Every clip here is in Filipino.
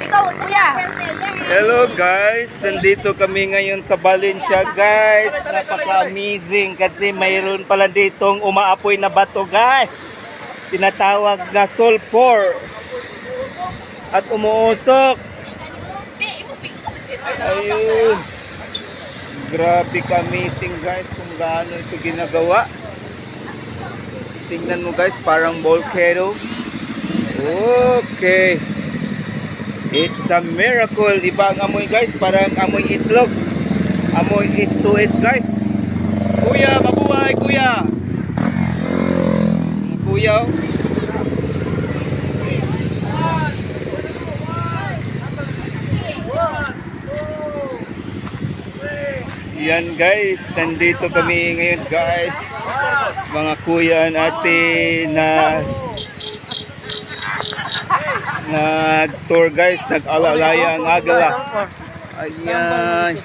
Ikaw, kuya. Hello guys, nandito kami ngayon sa Valencia guys. Napaka-amazing kasi mayroon pala ditong umaapoy na bato guys. Tinatawag na sulfur. At umuusok. Ayun. Grabe ka-amazing guys kung gaano ito ginagawa. Tingnan mo guys, parang volcano. Okay. It's a miracle. Iba ang amoy guys, parang amoy itlog. Amoy is guys. Kuya, mabuhay kuya. Kuya. Yan guys, nandito kami ngayon guys. Mga kuya ate na nag-tour guys, nag-alalaya ang agala. Ayan.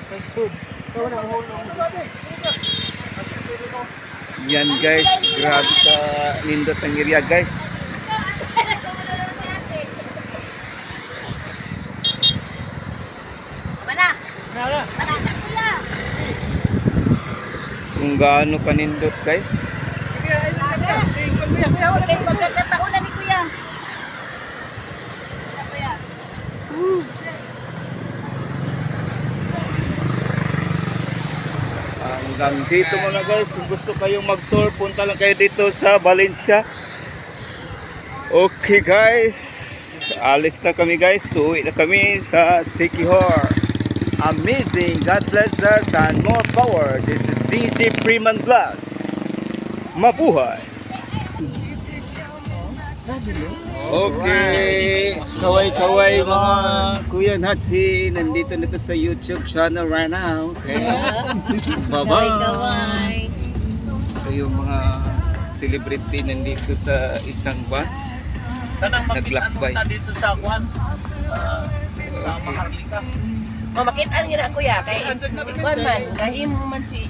Yan guys, grabe ka nindot ang area guys. Kung gaano kanindot guys. Okay, magkakataon ni kuya. Hanggang dito mga guys, kung gusto kayong mag-tour, punta lang kayo dito sa Valencia. Okay guys, alis na kami guys, uwi na kami sa Siquijor. Amazing, God bless us and more power. This is DJ Freeman Vlog. Mabuhay! Okay, kaway-kaway mga kuya natin, nandito na to sa YouTube channel right now. Okay. Bye-bye! Ito yung mga celebrity nandito sa isang van. Naglakbay. Dito sa Juan, sa Maharlika. Mamakita nila kuya kay ikuan man, gahimo man si